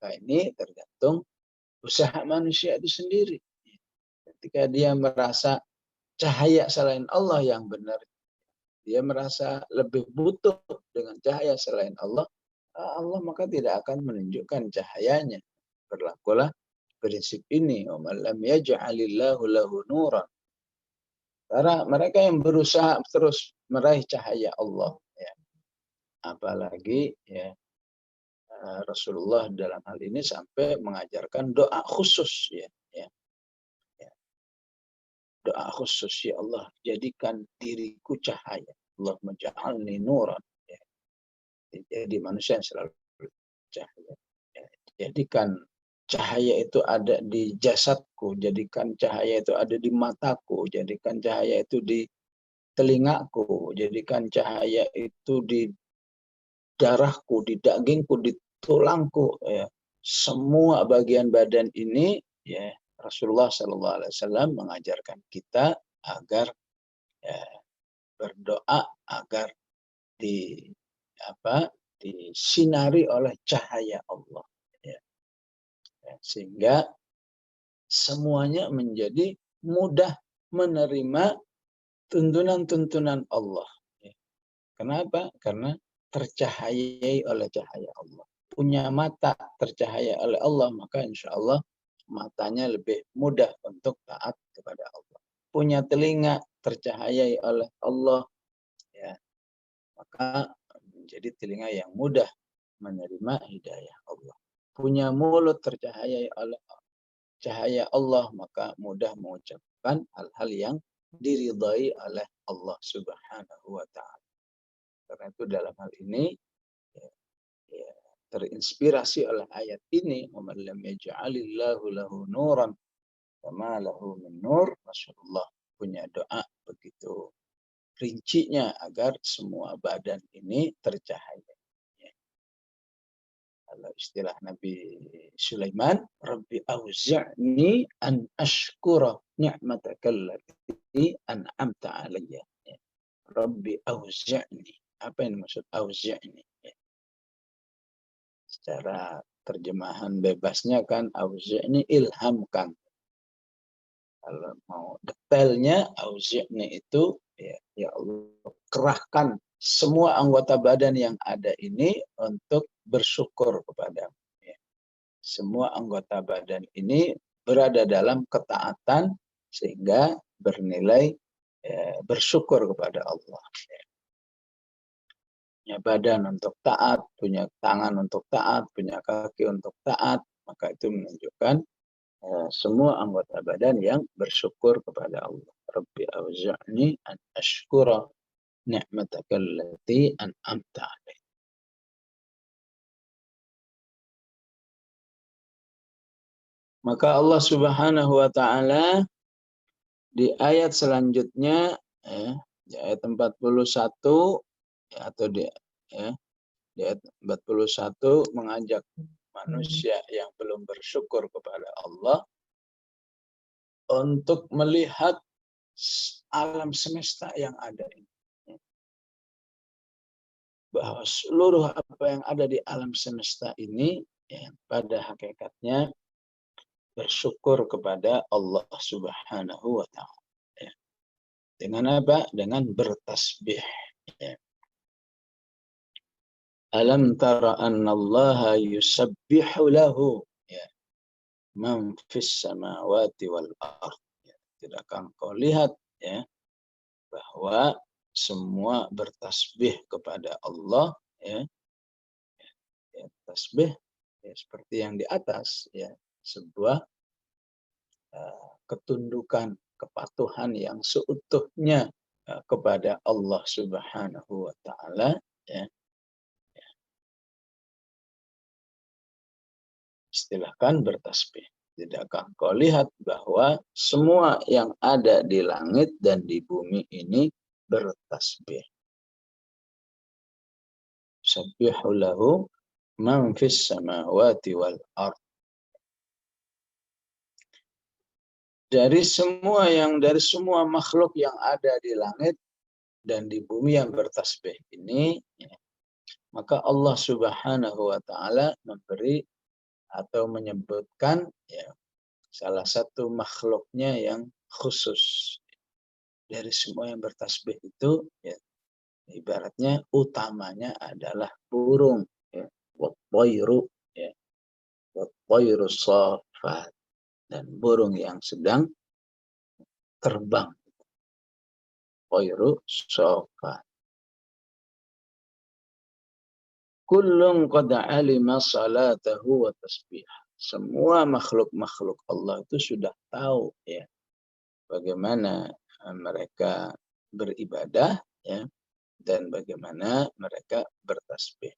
A: Nah, ini tergantung usaha manusia itu sendiri. Ketika dia merasa cahaya selain Allah yang benar, dia merasa lebih butuh dengan cahaya selain Allah, Allah maka tidak akan menunjukkan cahayanya. Berlakulah prinsip ini, وَمَنْ لَمْ يَجْعَلِ اللَّهُ لَهُ نُورًا. Karena mereka yang berusaha terus meraih cahaya Allah, ya. Apalagi ya, Rasulullah dalam hal ini sampai mengajarkan doa khusus ya. Doa khusus, ya Allah jadikan diriku cahaya, Allah menja'alni nuran ya. Jadi manusia yang selalu cahaya ya. Jadikan cahaya itu ada di jasadku, jadikan cahaya itu ada di mataku, jadikan cahaya itu di telingaku, jadikan cahaya itu di darahku, di dagingku, di tulangku ya. Semua bagian badan ini ya, Rasulullah SAW mengajarkan kita agar ya, berdoa agar disinari oleh cahaya Allah ya. Sehingga semuanya menjadi mudah menerima tuntunan-tuntunan Allah ya. Kenapa? Karena tercahayai oleh cahaya Allah. Punya mata tercahaya oleh Allah, maka insya Allah matanya lebih mudah untuk taat kepada Allah. Punya telinga tercahayai oleh Allah, ya, maka menjadi telinga yang mudah menerima hidayah Allah. Punya mulut tercahayai oleh cahaya Allah, maka mudah mengucapkan hal-hal yang diridai oleh Allah Subhanahu wa Ta'ala. Karena itu dalam hal ini ya, terinspirasi oleh ayat ini, وَمَنْ لَمْ يَجْعَلِ اللَّهُ لَهُ نُورًا وَمَا لَهُ مِنْ نُورٍ. Rasulullah punya doa begitu rincinya agar semua badan ini tercahaya. Ya. Kalau istilah Nabi Sulaiman, Rabbi auzi'ni an ashkura ni'mataka allati an'amta alayya. Ya. Rabbi auzi'ni. Apa yang maksud auzi'ni? Ya. Secara terjemahan bebasnya kan auzi'ni ilhamkan. Kalau mau detailnya auzi'ni itu ya Allah kerahkan semua anggota badan yang ada ini untuk bersyukur kepadamu. Ya. Semua anggota badan ini berada dalam ketaatan sehingga bernilai bersyukur kepada Allah. Ya. Punya badan untuk taat, punya tangan untuk taat, punya kaki untuk taat, maka itu menunjukkan semua anggota badan yang bersyukur kepada Allah. Rabbi auzi'ni an ashkura ni'mataka allati an'amta 'alayya. Maka Allah Subhanahu wa Ta'ala di ayat selanjutnya di ayat 41 atau di ayat 41 mengajak manusia yang belum bersyukur kepada Allah untuk melihat alam semesta yang ada ini. Bahwa seluruh apa yang ada di alam semesta ini ya, pada hakikatnya bersyukur kepada Allah Subhanahu wa Ta'ala. Ya. Dengan apa? Dengan bertasbih. Ya. Alam tara anna Allah yusabbihu lahu ya, man fis samawati wal ardh. Ya. Tidakkah engkau lihat ya bahwa semua bertasbih kepada Allah ya, ya tasbih ya, seperti yang di atas ya, sebuah ketundukan kepatuhan yang seutuhnya kepada Allah Subhanahu wa Ta'ala ya. Istilahkan bertasbih. Tidakkah kau lihat bahwa semua yang ada di langit dan di bumi ini bertasbih. Sabbihu lahu man fis samawati wal ardh. Dari semua makhluk yang ada di langit dan di bumi yang bertasbih ini ya, maka Allah Subhanahu wa Ta'ala memberi atau menyebutkan ya, salah satu makhluknya yang khusus dari semua yang bertasbih itu ya, ibaratnya utamanya adalah burung ya, wat-thayru ya, wat-thayru shaffat, dan burung yang sedang terbang, thayru shaffat. Kullun qad alima salatahu wa tasbih. Semua makhluk-makhluk Allah itu sudah tahu ya bagaimana mereka beribadah ya dan bagaimana mereka bertasbih.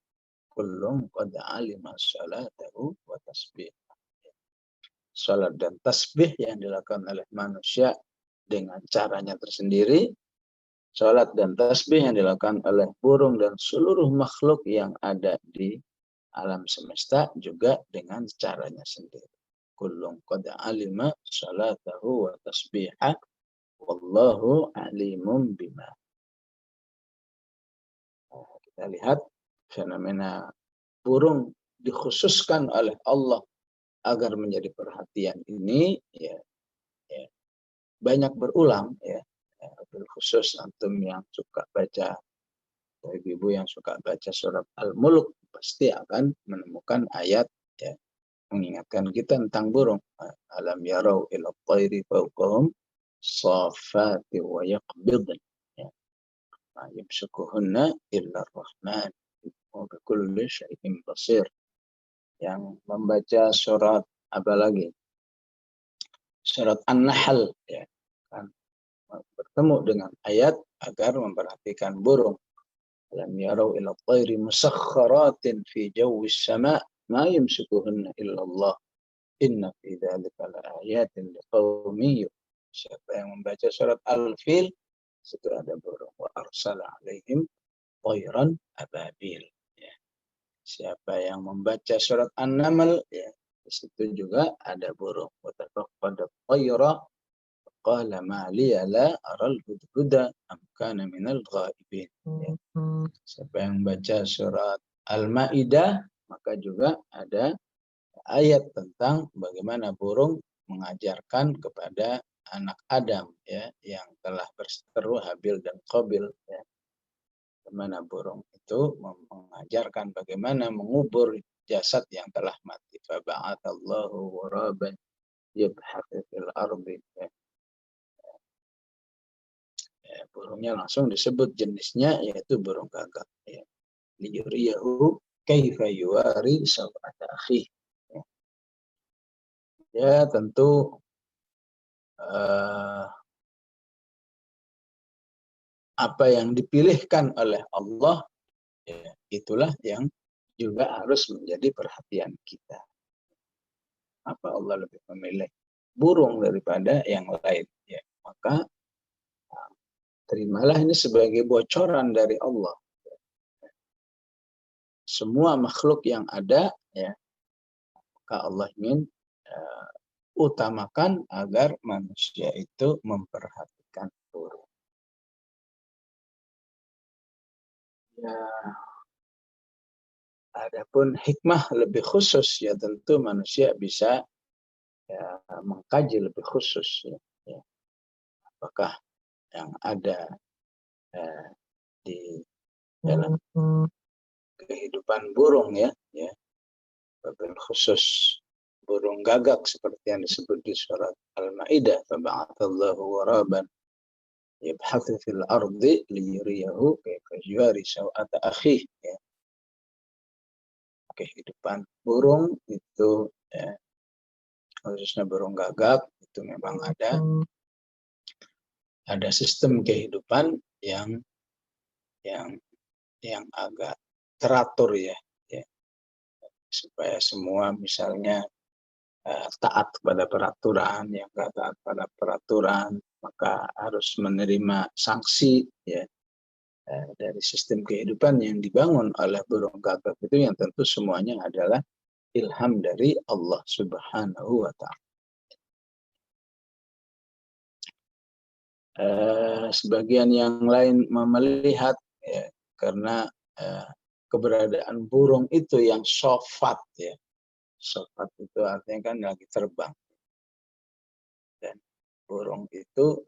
A: Kullun qad alima salatahu wa tasbih. Salat dan tasbih yang dilakukan oleh manusia dengan caranya tersendiri. Salat dan tasbih yang dilakukan oleh burung dan seluruh makhluk yang ada di alam semesta juga dengan caranya sendiri. Kullun qad alima salatahu wa tasbihah wallahu alimun bima. Kita lihat fenomena burung dikhususkan oleh Allah agar menjadi perhatian ini ya, ya banyak berulang ya. Khusus antum yang suka baca, ibu yang suka baca surat Al-Mulk pasti akan menemukan ayat ya, mengingatkan kita tentang burung. Alam yarau ila tayri fawqahum saffati wa yaqbidn ya. Ma yumsikuhunna illa ar-Rahman wa bikulli syai'in basir. Yang membaca surat apa lagi? Surat An-Nahl ya. Kan bertemu dengan ayat agar memperhatikan burung. Lam yarau ila tayri musakhkharatin fi jawis sama' ma yumsikuhunna illa Allah. Inna fi dzalika laayatin liqaumin yu'minun. Siapa yang membaca surat Al-Fil, situ ada burung. Wa arsala alaihim tayran ababil. Ya. Siapa yang membaca surat An-Naml, ya, di situ juga ada burung. Wa tafaqqada tayra qala ma liya la aral hudhuda am kana minal ghaibin. Ya. Siapa yang baca surat Al-Maidah, maka juga ada ayat tentang bagaimana burung mengajarkan kepada anak Adam ya yang telah berseteru Habil dan Qabil ya. Bagaimana burung itu mengajarkan bagaimana mengubur jasad yang telah mati. Fa ba'atsallahu ghuraban yabhathu fil ardi ya. Burungnya langsung disebut jenisnya yaitu burung gagak ya. Liyuriyahu kaifa yuwari sawata akhi. Ya tentu apa yang dipilihkan oleh Allah ya, itulah yang juga harus menjadi perhatian kita. Apa Allah lebih memilih burung daripada yang lain ya, maka terimalah ini sebagai bocoran dari Allah. Semua makhluk yang ada ya maka Allah ingin utamakan agar manusia itu memperhatikan burung. Ya, adapun hikmah lebih khusus ya tentu manusia bisa ya, mengkaji lebih khusus ya. Ya. Apakah yang ada di dalam kehidupan burung ya, wabil khusus burung gagak seperti yang disebut di surat Al-Maidah, fab'atsallahu ghuraban yabhathu fil ardi liyuriyahu kaifa yuwari sawata akhih ya. Kehidupan burung itu ya, khususnya burung gagak itu memang ada sistem kehidupan yang agak teratur ya, supaya semua misalnya taat pada peraturan, yang nggak taat pada peraturan maka harus menerima sanksi ya dari sistem kehidupan yang dibangun oleh burung gagak itu, yang tentu semuanya adalah ilham dari Allah Subhanahu wa Ta'ala. Sebagian yang lain melihat ya, karena keberadaan burung itu yang sofat ya. Sofat itu artinya kan lagi terbang. Dan burung itu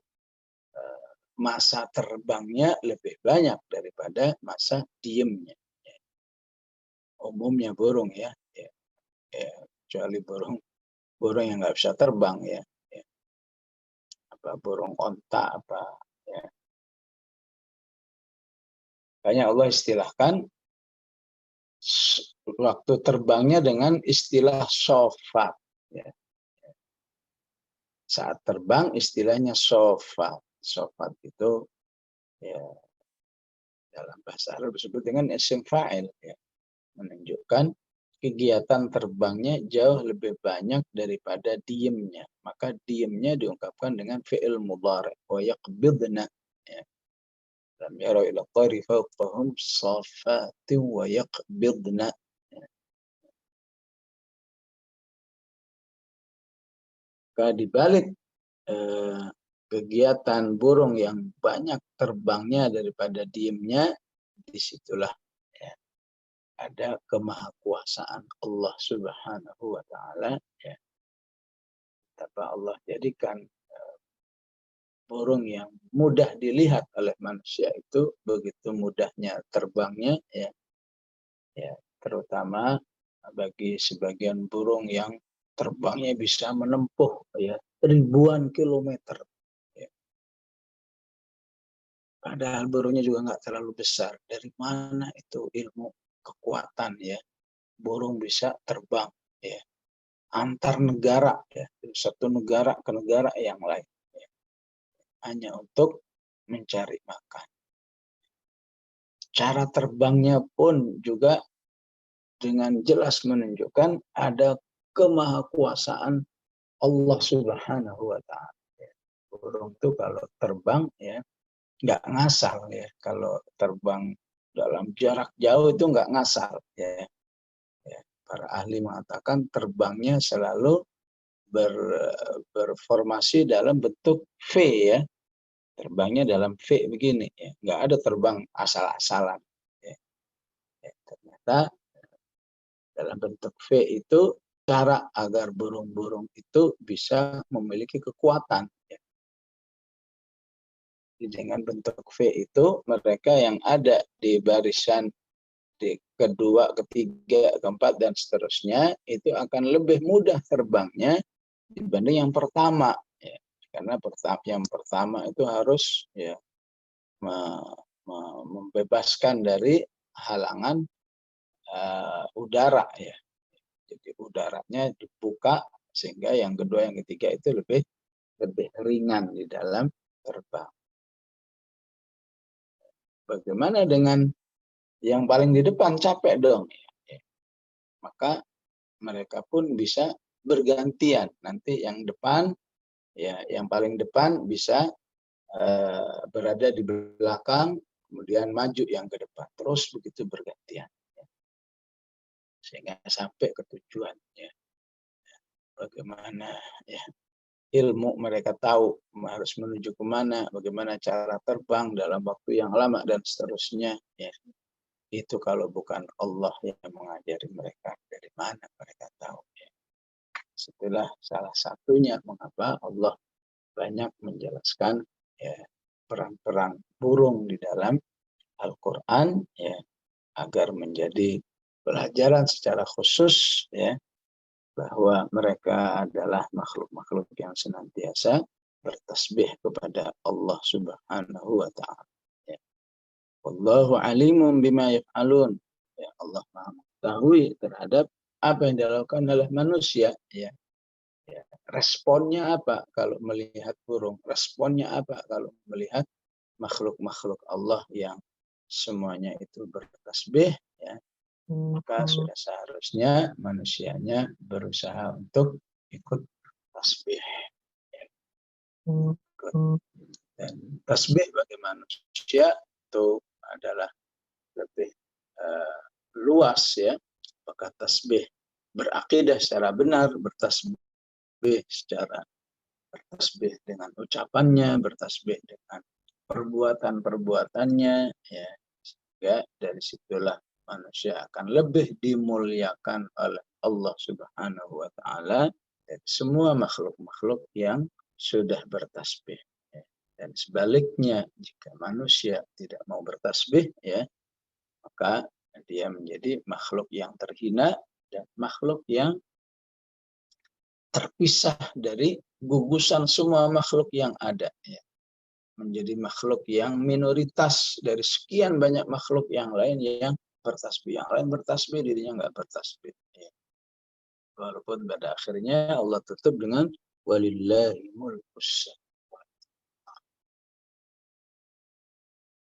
A: masa terbangnya lebih banyak daripada masa diemnya. Ya. Umumnya burung ya, kecuali burung yang nggak bisa terbang ya. Apa burung onta apa ya. Makanya Allah istilahkan waktu terbangnya dengan istilah sofat ya. Saat terbang istilahnya sofat. Sofat itu ya dalam bahasa Arab disebut dengan isim fa'il ya, menunjukkan kegiatan terbangnya jauh lebih banyak daripada diemnya. Maka diemnya diungkapkan dengan fi'il mudhari' wa yaqbidna ya. Lam yarau ila tayri fawqahum safatin wa yaqbidna. Maka dibalik kegiatan burung yang banyak terbangnya daripada diemnya, disitulah ya, ada kemahakuasaan Allah Subhanahu wa Ta'ala ya. Betapa Allah jadikan burung yang mudah dilihat oleh manusia itu begitu mudahnya terbangnya ya, terutama bagi sebagian burung yang terbangnya bisa menempuh ya ribuan kilometer ya. Padahal burungnya juga nggak terlalu besar. Dari mana itu ilmu kekuatan ya burung bisa terbang ya antar negara ya, satu negara ke negara yang lain ya, hanya untuk mencari makan. Cara terbangnya pun juga dengan jelas menunjukkan ada kemahakuasaan Allah Subhanahu wa Ta'ala. Burung itu kalau terbang ya nggak ngasal ya. Kalau terbang dalam jarak jauh itu nggak ngasal ya. Para ahli mengatakan terbangnya selalu berformasi dalam bentuk V ya. Terbangnya dalam V begini ya. Nggak ada terbang asal-asalan. Ya. Ternyata dalam bentuk V itu cara agar burung-burung itu bisa memiliki kekuatan. Ya. Dengan bentuk V itu mereka yang ada di barisan di kedua, ketiga, keempat dan seterusnya itu akan lebih mudah terbangnya dibanding yang pertama. Ya. Karena yang pertama itu harus ya membebaskan dari halangan udara ya. Jadi udaranya dibuka sehingga yang kedua, yang ketiga itu lebih ringan di dalam terbang. Bagaimana dengan yang paling di depan? Capek dong. Ya. Maka mereka pun bisa bergantian. Nanti yang depan, ya yang paling depan bisa berada di belakang, kemudian maju yang ke depan. Terus begitu bergantian. Ya. Sehingga sampai ke tujuan. Ya. bagaimana ya ilmu mereka tahu harus menuju kemana, bagaimana cara terbang dalam waktu yang lama dan seterusnya. Ya. Itu kalau bukan Allah yang mengajari mereka, dari mana mereka tahu. Ya. Setelah salah satunya mengapa Allah banyak menjelaskan ya, perang-perang burung di dalam Al-Quran ya, agar menjadi pelajaran secara khusus ya, bahwa mereka adalah makhluk-makhluk yang senantiasa bertasbih kepada Allah Subhanahu wa taala. Ya. Wallahu alimun bima yaf'alun. Ya, Allah Maha mengetahui terhadap apa yang dilakukan oleh manusia ya. Ya. Responnya apa kalau melihat burung? Responnya apa kalau melihat makhluk-makhluk Allah yang semuanya itu bertasbih ya? Maka sudah seharusnya manusianya berusaha untuk ikut tasbih. Dan tasbih bagi manusia itu adalah lebih luas ya. Apakah tasbih berakidah secara benar, bertasbih secara bertasbih dengan ucapannya, bertasbih dengan perbuatan-perbuatannya ya. Sehingga dari situlah manusia akan lebih dimuliakan oleh Allah Subhanahu wa taala dari semua makhluk-makhluk yang sudah bertasbih. Ya. Dan sebaliknya, jika manusia tidak mau bertasbih, ya, maka dia menjadi makhluk yang terhina dan makhluk yang terpisah dari gugusan semua makhluk yang ada. Ya. Menjadi makhluk yang minoritas dari sekian banyak makhluk yang lain yang bertasbih. Yang lain bertasbih, dirinya nggak bertasbih. Ya. Walaupun pada akhirnya Allah tutup dengan walillahi mulkus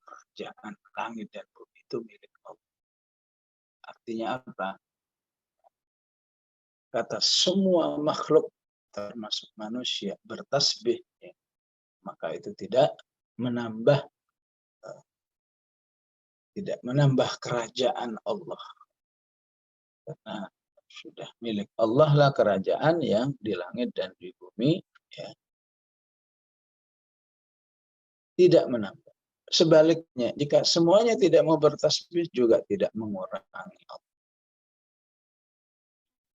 A: kerajaan langit dan bumi itu milik Allah. Artinya apa? Kata semua makhluk termasuk manusia bertasbih, ya, maka itu tidak menambah kerajaan Allah. Karena sudah milik Allah lah kerajaan yang di langit dan di bumi, ya, tidak menambah. Sebaliknya, jika semuanya tidak mau bertasbih juga tidak mengurangi Allah.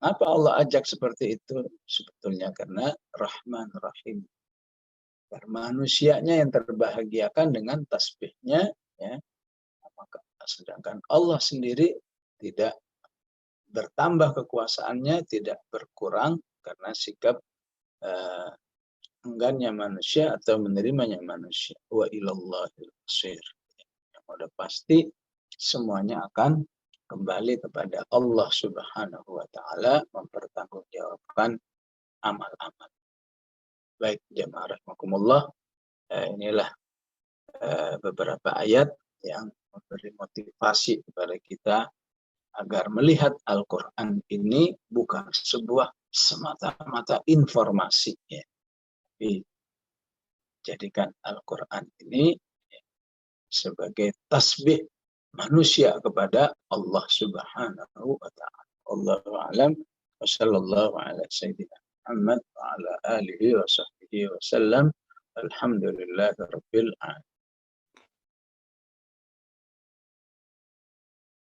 A: Apa Allah ajak seperti itu? Sebetulnya karena Rahman Rahim. Manusianya yang terbahagiakan dengan tasbihnya, ya, maka sedangkan Allah sendiri tidak bertambah kekuasaannya, tidak berkurang karena sikap enggannya manusia atau menerimanya manusia. Wa ilallahil masir. Yang udah pasti semuanya akan kembali kepada Allah Subhanahu wa taala mempertanggungjawabkan amal-amal. Baik, jamaah rahimakumullah, inilah beberapa ayat yang memberi motivasi kepada kita agar melihat Al-Quran ini bukan sebuah semata-mata informasi, ya. Tapi jadikan Al-Quran ini sebagai tasbih manusia kepada Allah Subhanahu wa taala. Allahu a'lam wa sallallahu ala sayyidina Muhammad wa ala alihi wa sahbihi wa sallam. Alhamdulillahirabbil alamin.